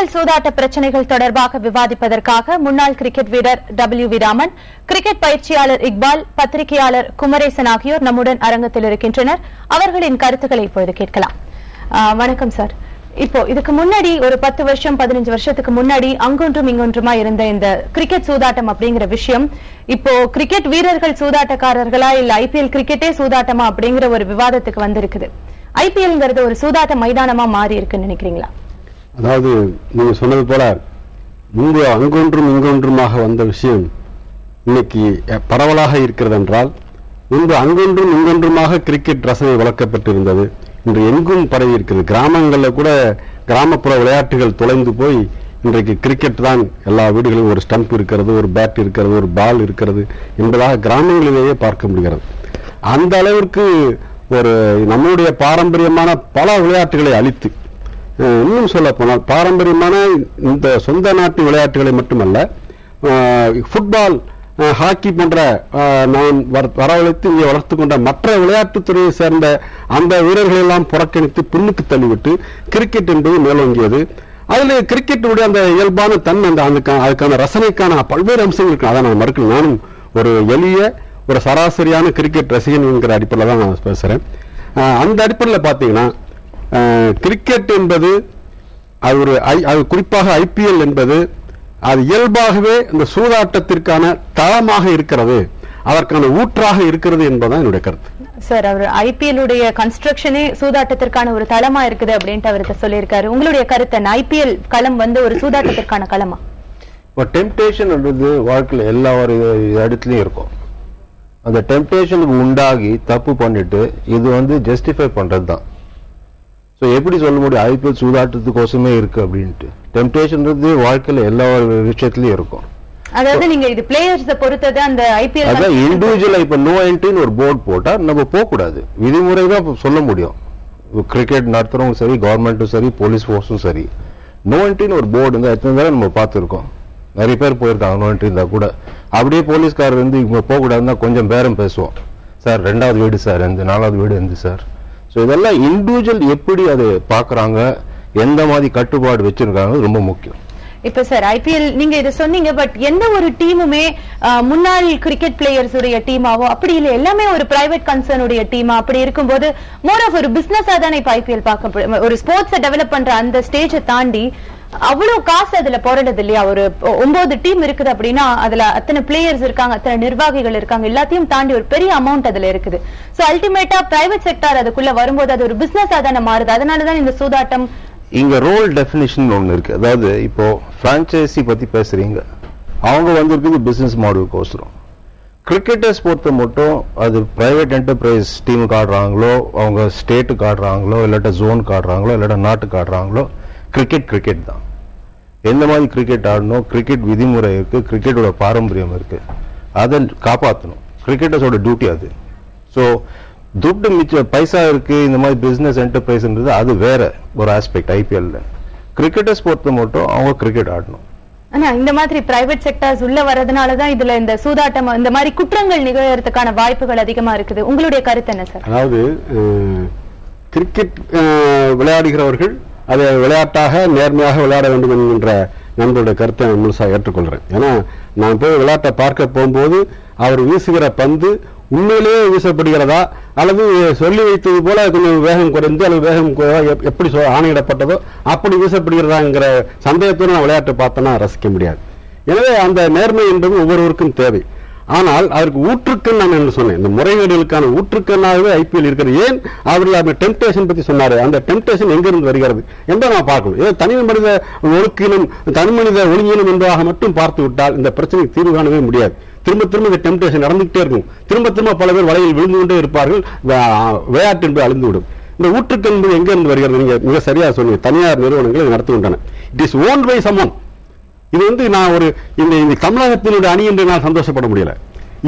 IPL சூதாட்ட பிரச்சனைகள் தொடர்பாக விவாதிப்பதற்காக முன்னாள் கிரிக்கெட் வீரர் W.V. ராமன், கிரிக்கெட் பயிற்சியாளர் இக்பால், பத்திரிகையாளர் குமரேசன் ஆகியோர் நம்முடன் அரங்கத்தில் இருக்கின்றனர். அவர்களின் கருத்துக்களை இப்போது கேட்கலாம். வணக்கம் சார். இப்போ இதுக்கு முன்னாடி ஒரு 10 வருஷம் 15 வருஷத்துக்கு முன்னாடி அங்கொன்றும் இங்கொன்றுமா இருந்த இந்த கிரிக்கெட் சூதாட்டம் அப்படிங்கிற விஷயம் இப்போ கிரிக்கெட் வீரர்கள் சூதாட்டக்காரர்களா இல்ல IPL கிரிக்கெட்டே சூதாட்டமா அப்படிங்கிற ஒரு விவாதத்துக்கு வந்திருக்குது. IPLங்கிறது ஒரு சூதாட்ட மைதானமா மாறி இருக்குன்னு நினைக்கிறீங்களா? அதாவது நீங்க சொன்னது போல முன்பு அங்கொன்றும் இங்கொன்றுமாக வந்த விஷயம் இன்னைக்கு பரவலாக இருக்கிறது என்றால், முன்பு அங்கொன்றும் இங்கொன்றுமாக கிரிக்கெட் ரசனை வளர்க்கப்பட்டிருந்தது. இன்று எங்கும் பரவி இருக்கிறது. கிராமங்களில் கூட கிராமப்புற விளையாட்டுகள் தொலைந்து போய் இன்றைக்கு கிரிக்கெட் தான் எல்லா வீடுகளிலும் ஒரு ஸ்டம்ப் இருக்கிறது, ஒரு பேட் இருக்கிறது, ஒரு பால் இருக்கிறது என்பதாக கிராமங்களிலேயே பார்க்க முடிகிறது. அந்த அளவிற்கு ஒரு நம்முடைய பாரம்பரியமான பல விளையாட்டுகளை அழித்து, இன்னும் சொல்ல போனால் பாரம்பரியமான இந்த சொந்த நாட்டு விளையாட்டுகளை மட்டுமல்ல, ஃபுட்பால், ஹாக்கி போன்ற நான் வரவழைத்து இங்கே வளர்த்து கொண்ட மற்ற விளையாட்டுத்துறையை சேர்ந்த அந்த வீரர்களை எல்லாம் புறக்கணித்து பின்னுக்கு தள்ளிவிட்டு கிரிக்கெட் என்பது மேலோங்கியது. அதில் கிரிக்கெட்டுடைய அந்த இயல்பான அதுக்கான ரசனைக்கான பல்வேறு அம்சங்கள் இருக்கு. அதை நான் மறுக்கல. நானும் ஒரு எளிய ஒரு சராசரியான கிரிக்கெட் ரசிகன் என்கிற அடிப்படையில் தான் நான் பேசுறேன். அந்த அடிப்படையில் பார்த்தீங்கன்னா கிரிக்கெட் என்பது அது குறிப்பாக IPL என்பது அது இயல்பாகவே இந்த சூதாட்டத்திற்கான தளமாக இருக்கிறது, அதற்கான ஊற்றாக இருக்கிறது என்பதுதான் என்னுடைய கருத்து. சார், அவர் IPL உடைய கன்ஸ்ட்ரக்ஷனே சூதாட்டத்திற்கான ஒரு தளமா இருக்குது அப்படின்ட்டு அவருக்கு சொல்லியிருக்காரு. உங்களுடைய கருத்து என்ன? IPL களம் ஒரு சூதாட்டத்திற்கான களமா? இப்போ டெம்டேஷன் வாழ்க்கையில் எல்லா ஒரு இடத்துலயும் இருக்கும். அந்த டெம்டேஷனுக்கு உண்டாகி தப்பு பண்ணிட்டு இது ஜஸ்டிஃபை பண்றது தான். ஸோ எப்படி சொல்ல முடியும் IPL சூதாட்டத்துக்கோசமே இருக்கு அப்படின்ட்டு? டெம்டேஷன் வாழ்க்கையில எல்லா விஷயத்திலயும் இருக்கும். அதாவது நீங்க இது பிளேயர்ஸ் பொறுத்தது அந்த IPL அதான் இண்டிவிஜுவலா இப்ப நோ என்ட்ரின்னு ஒரு போர்டு போட்டா நம்ம போக கூடாது. விதிமுறை தான் சொல்ல முடியும். கிரிக்கெட் நடத்துறவங்க சரி, கவர்மெண்ட்டும் சரி, போலீஸ் போர்ஸும் சரி, நோ என்ட்ரின்னு ஒரு போர்டு இருந்தா எத்தனை தடவை நம்ம பார்த்துருக்கோம். நிறைய பேர் போயிருக்காங்க நோ என்ட்ரி இருந்தா கூட. அப்படியே போலீஸ்காரர் இவங்க போக கூடாதுன்னா கொஞ்சம் பேரம் பேசுவோம். சார் 2வது வீடு சார், 4வது வீடு எந்த சார். ஸோ இதெல்லாம் இண்டிவிஜுவல் எப்படி அதை பாக்குறாங்க, எந்த மாதிரி கட்டுப்பாடு வச்சிருக்காங்க ரொம்ப முக்கியம். இப்ப சார் IPL நீங்க இதை சொன்னீங்க, பட் எந்த ஒரு டீமுமே முன்னாள் கிரிக்கெட் பிளேயர்ஸ் உடைய டீமாவோ அப்படி இல்லை, எல்லாமே ஒரு பிரைவேட் கன்சர்ன் உடைய டீமா. அப்படி இருக்கும்போது மோர் ஆஃப் ஒரு பிசினஸா தானே இப்ப IPL பார்க்க, ஒரு ஸ்போர்ட்ஸை டெவலப் பண்ற அந்த ஸ்டேஜை தாண்டி அவ்வளவு காசு அதுல போறது இல்லையா? ஒரு 9 டீம் இருக்குது அப்படின்னா அதுல அத்தனை பிளேயர்ஸ் இருக்காங்க, அத்தனை நிர்வாகிகள் இருக்காங்க, எல்லாத்தையும் தாண்டி ஒரு பெரிய அமௌண்ட் அதுல இருக்குது. சோ அல்டிமேட்டா பிரைவேட் செக்டார் அதுக்குள்ள வரும்போது அது ஒரு பிசினஸா தானே மாறுது. அதனாலதான் இந்த சூதாட்டம். இங்க ரோல் டெபினிஷன் ஒண்ணு இருக்கு. அதாவது இப்போ பிரான்ச்சைசி பத்தி பேசுறீங்க, அவங்க இருக்குது பிசினஸ் மாடலுக்கோசரம். கிரிக்கெட்டர்ஸ் பொறுத்த மட்டும் அது பிரைவேட் என்டர்பிரைஸ் டீமுக்கு ஆடுறாங்களோ, அவங்க ஸ்டேட்டுக்கு ஆடுறாங்களோ, இல்லாட்ட ஜோனுக்கு ஆடுறாங்களோ, இல்லாட்ட நாட்டுக்கு ஆடுறாங்களோ, கிரிக்கெட் தான். எந்த மாதிரி கிரிக்கெட் ஆடணும், கிரிக்கெட் விதிமுறை இருக்கு, கிரிக்கெட்டோட பாரம்பரியம் இருக்கு, அதை காப்பாற்றணும். கிரிக்கெட்டர்ஸோட டியூட்டி அது. ஸோ துட்டு மிச்ச பைசா இருக்கு, இந்த மாதிரி பிசினஸ் என்டர்பிரைஸ்ன்றது அது வேற ஒரு ஆஸ்பெக்ட். IPLல கிரிக்கெட்டர்ஸ் பொறுத்த மட்டும் அவங்க கிரிக்கெட் ஆடணும். ஆனா இந்த மாதிரி பிரைவேட் செக்டர்ஸ் உள்ள வரதுனாலதான் இதுல இந்த சூதாட்டம் இந்த மாதிரி குற்றங்கள் நிகழறதுக்கான வாய்ப்புகள் அதிகமா இருக்குது. உங்களுடைய கருத்து என்ன சார்? அதாவது கிரிக்கெட் விளையாடுகிறவர்கள் அதை விளையாட்டாக நேர்மையாக விளையாட வேண்டும் என்கின்ற நண்பருடைய கருத்தை முழுசாக ஏற்றுக்கொள்கிறேன். ஏன்னா நான் போய் விளையாட்டை பார்க்க போகும்போது அவர் வீசுகிற பந்து உண்மையிலேயே வீசப்படுகிறதா அல்லது சொல்லி வைத்தது போல கொஞ்சம் வேகம் குறைந்து அல்லது வேகம் எப்படி ஆணையிடப்பட்டதோ அப்படி வீசப்படுகிறதாங்கிற சந்தேகத்தோடு நான் விளையாட்டை பார்த்தோன்னா ரசிக்க முடியாது. எனவே அந்த நேர்மை என்பது ஒவ்வொருவருக்கும் தேவை. ஆனால் அதற்கு ஊற்றுக்கண் நான் என்ன சொன்னேன், இந்த முறைகேடுகளுக்கான ஊற்றுக்கண்ணாகவே IPL இருக்கிறது. ஏன் அவர்கள் டெம்டேஷன் பத்தி சொன்னாரு, அந்த டெம்டேஷன் எங்கிருந்து வருகிறது என்பதை நான் பார்க்கணும். ஏதோ தனி மனித ஒழுக்கினம், தனி மனித ஒழுங்கினம் என்பதாக மட்டும் பார்த்து விட்டால் இந்த பிரச்சனைக்கு தீர்வு காணவே முடியாது. திரும்ப இந்த டெம்டேஷன் நடந்துகிட்டே இருக்கும். திரும்ப பல பேர் வலையில் விழுந்து கொண்டே இருப்பார்கள். விளையாட்டு என்பது அழிந்துவிடும். இந்த ஊற்றுக்கண் என்பது எங்கிருந்து வருகிறது? நீங்க மிக சரியா சொன்னீங்க. தனியார் நிறுவனங்கள் நடத்துகின்றன. It is owned by someone. இது நான் ஒரு இந்த தமிழகத்தினுடைய அணி என்று நான் சந்தோஷப்பட முடியல,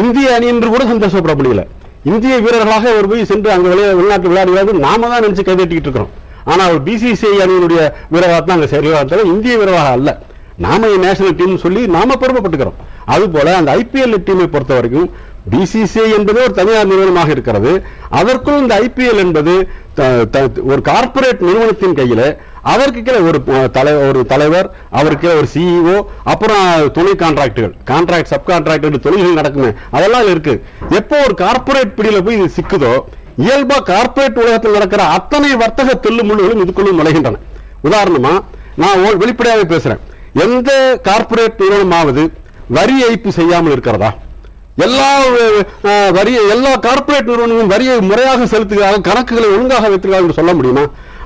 இந்திய அணி என்று கூட சந்தோஷப்பட முடியல. இந்திய வீரர்களாக ஒரு போய் சென்று அங்க வெளிநாட்டு விளையாடுகிறது நாம தான் நினைச்சு கைதட்டிக்கிட்டு இருக்கிறோம். ஆனா ஒரு BCCI அணியினுடைய வீரராக தான் அங்க சரியாக, இந்திய வீரராக அல்ல. நாம நேஷனல் டீம் சொல்லி நாம பெருமைப்பட்டுக்கிறோம். அதுபோல அந்த IPL டீமை பொறுத்த வரைக்கும் BCCI என்பது ஒரு தனியார் நிறுவனமாக இருக்கிறது. அதற்குள் இந்த IPL என்பது ஒரு கார்ப்பரேட் நிறுவனத்தின் கையில அவருக்கு கீழே ஒரு தலைவர், அவருக்கு ஒரு சிஇஓ, அப்புறம் துணை கான்ட்ராக்ட் சப் கான்ட்ராக்ட் தொழில்கள் நடக்குமே, அதெல்லாம் இருக்கு. எப்போ ஒரு கார்பரேட் பிடியில போய் இது சிக்குதோ, இயல்பா கார்பரேட் உலகத்தில் நடக்கிற அத்தனை வர்த்தக தெல்லு முள்ளுகளும் இதுக்குள்ளும் நுழைகின்றன. உதாரணமா நான் வெளிப்படையாக பேசுறேன், எந்த கார்பரேட் நிறுவனமாவது வரி ஏய்ப்பு செய்யாமல் இருக்கிறதா? எல்லா கார்பரேட் நிறுவனங்களும் வரியை முறையாக செலுத்துகிறார்கள், கணக்குகளை ஒழுங்காக வைத்திருக்கிறார்கள் என்று சொல்ல முடியுமா?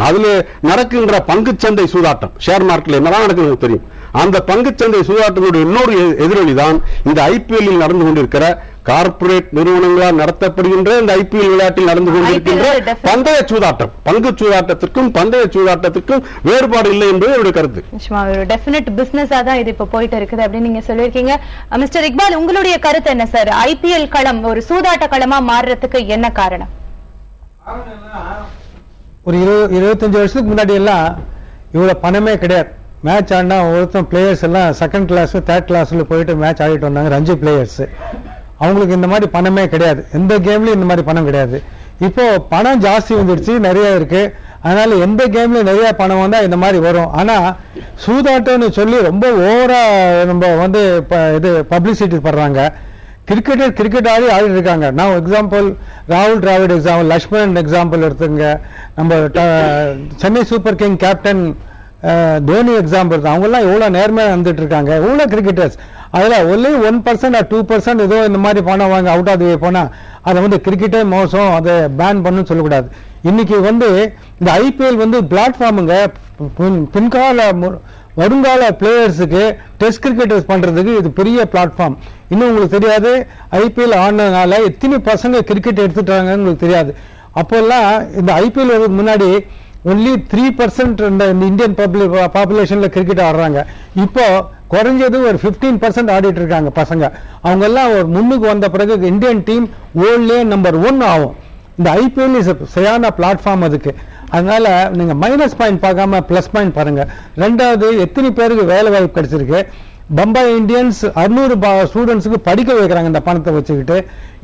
அதுல நடக்கின்ற பங்குச்சந்தை சூதாட்டம், ஷேர் மார்க்கெட்ல என்னதான் நடக்குது தெரியும். அந்த பங்குச்சந்தை சூதாட்டத்தினுடைய இன்னொரு எதிரொலிதான் இந்த ஐபிஎல்லில் நடந்து கொண்டிருக்கிற கார்பரேட் நிறுவனங்களால் நடத்தப்படுகின்ற இந்த ஐபிஎல் விளையாட்டில் நடந்து கொண்டிருக்கின்ற பந்தய சூதாட்டம். பங்கு சூதாட்டத்திற்கும் பந்தய சூதாட்டத்திற்கும் வேறுபாடு இல்லை என்பது என்னுடைய கருத்து. ஒரு டெஃபினட் பிசினஸா தான் இது இப்ப போயிட்டு இருக்குது அப்படின்னு நீங்க சொல்லியிருக்கீங்க. மிஸ்டர் இக்பால், உங்களுடைய கருத்து என்ன சார்? ஐபிஎல் களம் ஒரு சூதாட்ட களமா மாறுறதுக்கு என்ன காரணம்? ஒரு 25 வருஷத்துக்கு முன்னாடி எல்லாம் இவ்வளவு பணமே கிடையாது. மேட்ச் ஆடினா ஒருத்தன் பிளேயர்ஸ் எல்லாம் செகண்ட் கிளாஸ் தேர்ட் கிளாஸ்ல போயிட்டு மேட்ச் ஆடிட்டு வந்தாங்க, ரஞ்சி பிளேயர்ஸ். அவங்களுக்கு இந்த மாதிரி பணமே கிடையாது, எந்த கேம்லயும் இந்த மாதிரி பணம் கிடையாது. இப்போ பணம் ஜாஸ்தி வந்துடுச்சு, நிறைய இருக்கு. அதனால எந்த கேம்ல நிறைய பணம் வந்தா இந்த மாதிரி வரும். ஆனா சூதாட்டம்னு சொல்லி ரொம்ப ஓவரா நம்ம இது பப்ளிசிட்டி பண்றாங்க. கிரிக்கெட் ஆடிட்டு இருக்காங்க. நான் எக்ஸாம்பிள் ராகுல் டிராவிட் எக்ஸாம்பிள், லட்சுமணன் எக்ஸாம்பிள் எடுத்துங்க, நம்ம Chennai super king captain Dhoni example தான். அவங்க எல்லாம் எவ்வளவு நேர்மையா வந்துட்டு இருக்காங்க, எவ்வளவு கிரிக்கெட்டர்ஸ். அதுல ஒன்லி 1% or 2% ஏதோ இந்த மாதிரி பணம் வாங்க அவுட் ஆஃப் தி வே போனா அதை கிரிக்கெட்டே மோசம், அதை பேன் பண்ணு சொல்லக்கூடாது. இன்னைக்கு இந்த ஐபிஎல் பிளாட்ஃபார்முங்க வருங்கால பிளேயர்ஸுக்கு டெஸ்ட் கிரிக்கெட்டர்ஸ் பண்றதுக்கு இது பெரிய பிளாட்ஃபார்ம். இன்னும் உங்களுக்கு தெரியாது, ஐபிஎல் ஆனதுனால எத்தனை பசங்க கிரிக்கெட் எடுத்துட்டாங்கன்னு உங்களுக்கு தெரியாது. அப்போல்லாம் இந்த ஐபிஎல் வரதுக்கு முன்னாடி ஒன்லி 3% இந்த இந்தியன் பாப்புலேஷன்ல கிரிக்கெட் ஆடுறாங்க. இப்போ குறைஞ்சது ஒரு 15% ஆடிட்டு இருக்காங்க பசங்க. அவங்க எல்லாம் ஒரு முன்னுக்கு வந்த பிறகு இந்தியன் டீம் வேர்ல்ட்லயே நம்பர் 1 ஆகும். இந்த ஐபிஎல் இஸ் சரியான பிளாட்ஃபார்ம் அதுக்கு. அதனால நீங்க மைனஸ் பாயிண்ட் பார்க்காம பிளஸ் பாயிண்ட் பாருங்க. ரெண்டாவது, எத்தனை பேருக்கு வேலை வாய்ப்பு கிடைச்சிருக்கு. பம்பாய் இந்தியன்ஸ் 600 ஸ்டூடெண்ட்ஸுக்கு படிக்க வைக்கிறாங்க இந்த பணத்தை வச்சுக்கிட்டு.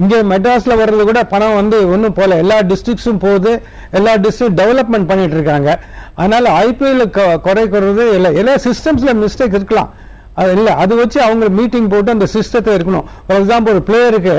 இங்க மெட்ராஸ்ல வர்றது கூட பணம் ஒன்னும் போல, எல்லா டிஸ்ட்ரிக்ட்ஸும் போகுது, எல்லா டிஸ்ட்ரிக்ட் டெவலப்மெண்ட் பண்ணிட்டு இருக்காங்க. அதனால ஐபிஎல் குறைக்கிறது இல்லை. எல்லா சிஸ்டம்ஸ்ல மிஸ்டேக் இருக்கலாம், அது இல்லை, அது வச்சு அவங்க மீட்டிங் போட்டு அந்த சிஸ்டத்தை இருக்கணும். ஃபார் எக்ஸாம்பிள், ஒரு பிளேயருக்கு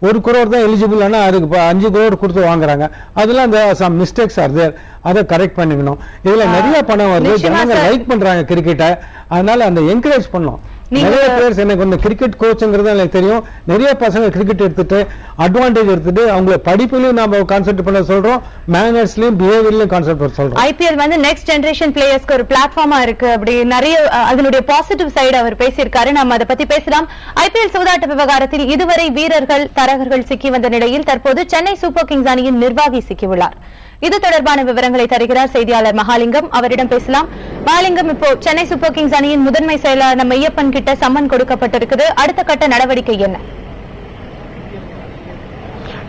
1 crore தான் எலிஜிபிள், ஆனா அதுக்கு 5 crore கொடுத்து வாங்குறாங்க. அதெல்லாம் சம் மிஸ்டேக்ஸ் ஆர் தேர், அதை கரெக்ட் பண்ணிக்கணும். இதுல நிறைய பணம் வருது, ஜனங்க லைக் பண்றாங்க கிரிக்கெட்டை, அதனால அந்த என்கரேஜ் பண்ணணும். நிறைய பிளேயர்ஸ் எனக்கு கிரிக்கெட் கோச்சுங்கிறது எனக்கு தெரியும். நிறைய பசங்க கிரிக்கெட் எடுத்துட்டு அட்வான்டேஜ் எடுத்துட்டு அவங்க படிப்புலயும் நாம கான்சென்ட்ரேட் பண்ண சொல்றோம், மேனர்ஸ்லயும் பிஹேவியர்லயும் கான்சென்ட்ரேட் பண்ண சொல்றோம். ஐபிஎல் நெக்ஸ்ட் ஜெனரேஷன் பிளேயர்ஸ்க்கு ஒரு பிளாட்ஃபார்மா இருக்கு. அப்படி நிறைய அதனுடைய பாசிட்டிவ் சைடு அவர் பேசியிருக்காரு. நம்ம அதை பத்தி பேசலாம். ஐபிஎல் சூதாட்ட விவகாரத்தில் இதுவரை வீரர்கள் தரகர்கள் சிக்கி வந்த நிலையில் தற்போது சென்னை சூப்பர் கிங்ஸ் அணியின் நிர்வாகி சிக்கியுள்ளார். இது தொடர்பான விவரங்களை தருகிறார் செய்தியாளர் மகாலிங்கம். அவரிடம் பேசலாம். மகாலிங்கம், இப்போ சென்னை சூப்பர் கிங்ஸ் அணியின் முதன்மை செயலாளர் மெய்யப்பன் கிட்ட சம்மன் கொடுக்கப்பட்டிருக்குது. அடுத்த கட்ட நடவடிக்கை என்ன?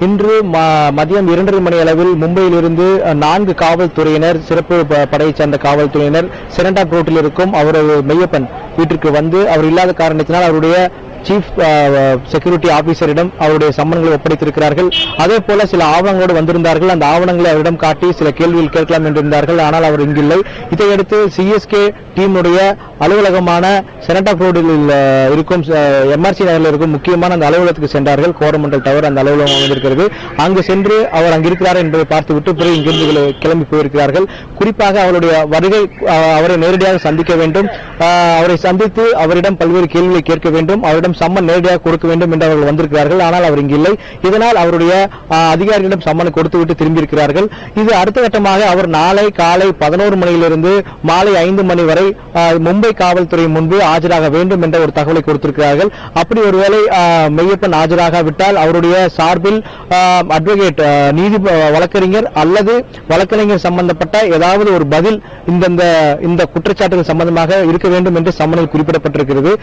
இன்று மதியம் 2:30 மணி அளவில் மும்பையிலிருந்து 4 காவல்துறையினர், சிறப்பு படையைச் சேர்ந்த காவல்துறையினர் செரண்டாப் ரோட்டில் இருக்கும் அவரது மெய்யப்பன் வீட்டிற்கு வந்து அவர் இல்லாத காரணத்தினால் அவருடைய சீஃப் செக்யூரிட்டி ஆபீசரிடம் அவருடைய சம்மன்களை ஒப்படைத்திருக்கிறார்கள். அதே போல சில ஆவணங்களோடு வந்திருந்தார்கள். அந்த ஆவணங்களை அவரிடம் காட்டி சில கேள்விகள் கேட்கலாம் என்றிருந்தார்கள். ஆனால் அவர் இங்கில்லை. இதையடுத்து சிஎஸ்கே டீமுடைய அலுவலகமான செனட்டாப் ரோடில் இருக்கும் எம்ஆர்சி நகரில் இருக்கும் முக்கியமான அந்த அலுவலகத்துக்கு சென்றார்கள். கோரமண்டல் டவர் அந்த அலுவலகம் அமைந்திருக்கிறது. அங்கு சென்று அவர் அங்கிருக்கிறார் என்பதை பார்த்துவிட்டு பிறகு இங்கிருந்து கிளம்பி போயிருக்கிறார்கள். குறிப்பாக அவருடைய வருகை, அவரை நேரடியாக சந்திக்க வேண்டும், அவரை சந்தித்து அவரிடம் பல்வேறு கேள்விகளை கேட்க வேண்டும், அவரிடம் சம்மன் நேரடியாக கொடுக்க வேண்டும் என்று அவர்கள் வந்திருக்கிறார்கள். ஆனால் அவர் இங்கு இல்லை. இதனால் அவருடைய அதிகாரிகளிடம் சம்மன் கொடுத்துவிட்டு திரும்பியிருக்கிறார்கள். இது அடுத்த கட்டமாக அவர் நாளை காலை 11 மணியிலிருந்து மாலை 5 மணி வரை மும்பை காவல்துறை முன்பு ஆஜராக வேண்டும் என்ற ஒரு தகவலை கொடுத்திருக்கிறார்கள். அப்படி ஒருவேளை மெய்யப்பன் ஆஜராகாவிட்டால் அவருடைய சார்பில் அட்வொகேட், நீதி வழக்கறிஞர் அல்லது வழக்கறிஞர் சம்பந்தப்பட்ட ஏதாவது ஒரு பதில் இந்த குற்றச்சாட்டுகள் சம்பந்தமாக இருக்க வேண்டும் என்று சம்மனில் குறிப்பிடப்பட்டிருக்கிறது.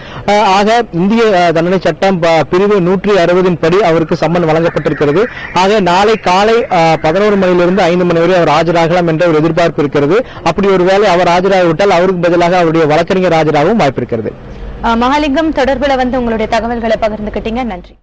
ஆக இந்திய தண்டனை சட்டம் பிரிவு 160 படி அவருக்கு சம்மன் வழங்கப்பட்டிருக்கிறது. ஆக நாளை காலை 11 மணியிலிருந்து 5 மணி வரை அவர் ஆஜராகலாம் என்ற ஒரு எதிர்பார்ப்பு இருக்கிறது. அப்படி ஒருவேளை அவர் ஆஜராகிவிட்டால் அவருக்கு பதிலாக அவருடைய வழக்கறிஞர் ஆஜராகவும் வாய்ப்பு இருக்கிறது. மகாலிங்கம், தொடர்பில் உங்களுடைய தகவல்களை பகிர்ந்துகிட்டீங்க, நன்றி.